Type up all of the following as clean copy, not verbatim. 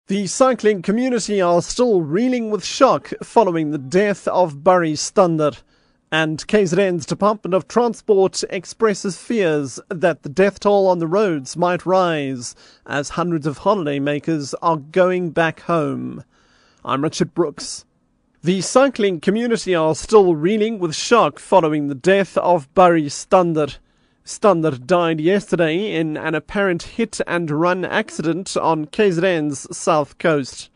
The cycling community are still reeling with shock following the death of Barry Stander, and KZN's Department of Transport expresses fears that the death toll on the roads might rise as hundreds of holidaymakers are going back home. I'm Richard Brooks. The cycling community are still reeling with shock following the death of Barry Stander. Stander died yesterday in an apparent hit-and-run accident on KZN's south coast.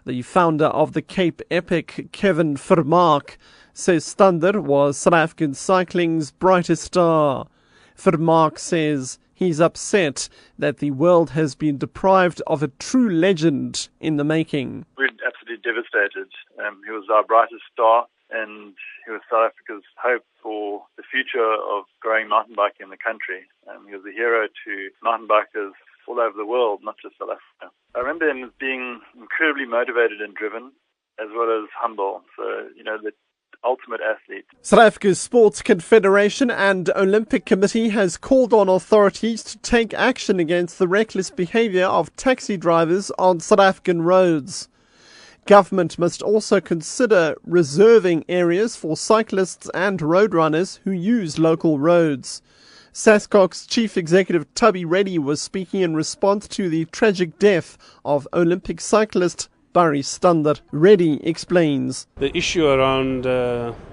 The founder of the Cape Epic, Kevin Furmark, says Stander was South African cycling's brightest star. Furmark says he's upset that the world has been deprived of a true legend in the making. We're absolutely devastated. He was our brightest star, and he was South Africa's hope for the future of growing mountain biking in the country. He was a hero to mountain bikers all over the world, not just South Africa. I remember him as being incredibly motivated and driven, as well as humble. So, the ultimate athlete. South Africa's Sports Confederation and Olympic Committee has called on authorities to take action against the reckless behaviour of taxi drivers on South African roads. Government must also consider reserving areas for cyclists and road runners who use local roads. SASCOC's Chief Executive Tubby Reddy was speaking in response to the tragic death of Olympic cyclist Barry Stander. Reddy explains. The issue around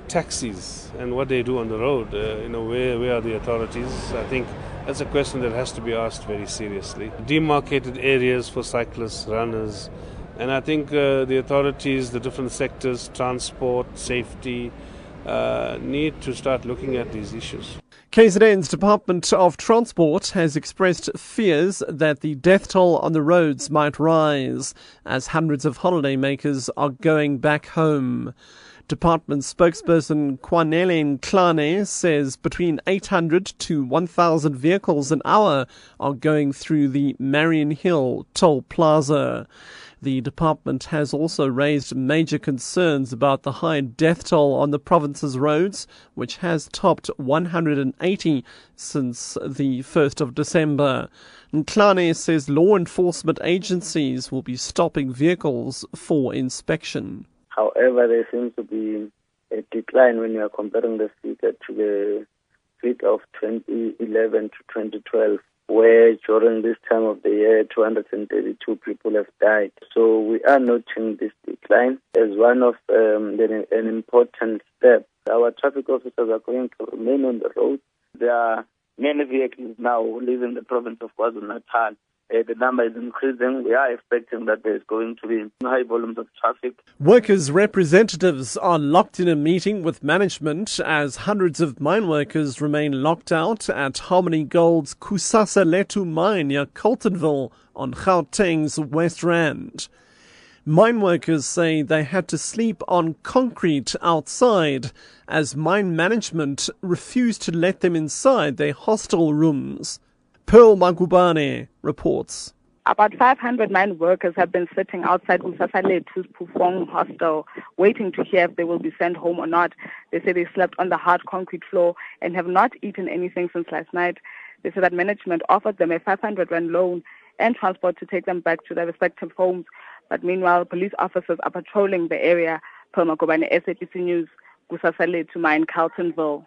taxis and what they do on the road, where are the authorities? I think that's a question that has to be asked very seriously. Demarcated areas for cyclists, runners, and I think the authorities, the different sectors, transport, safety, need to start looking at these issues. KZN's Department of Transport has expressed fears that the death toll on the roads might rise as hundreds of holidaymakers are going back home. Department spokesperson Kwanele Nklane says between 800 to 1,000 vehicles an hour are going through the Marion Hill toll plaza. The department has also raised major concerns about the high death toll on the province's roads, which has topped 180 since the 1st of December. Nklane says law enforcement agencies will be stopping vehicles for inspection. However, there seems to be a decline when you are comparing the figure to the figure of 2011 to 2012. Where during this time of the year, 232 people have died. So we are noting this decline as one of an important step. Our traffic officers are going to remain on the road. There are many vehicles now who live in the province of KwaZulu-Natal. The number is increasing. We are expecting that there is going to be high volumes of traffic. Workers' representatives are locked in a meeting with management as hundreds of mine workers remain locked out at Harmony Gold's Kusasa Letu mine near Coltonville on Gauteng's West Rand. Mine workers say they had to sleep on concrete outside as mine management refused to let them inside their hostel rooms. Pearl Magubane reports. About 500 mine workers have been sitting outside Kusasa Letu's Pufong hostel, waiting to hear if they will be sent home or not. They say they slept on the hard concrete floor and have not eaten anything since last night. They say that management offered them a 500 rand loan and transport to take them back to their respective homes. But meanwhile, police officers are patrolling the area. Pearl Magubane, SABC News, Kusasa Letu mine, Carltonville.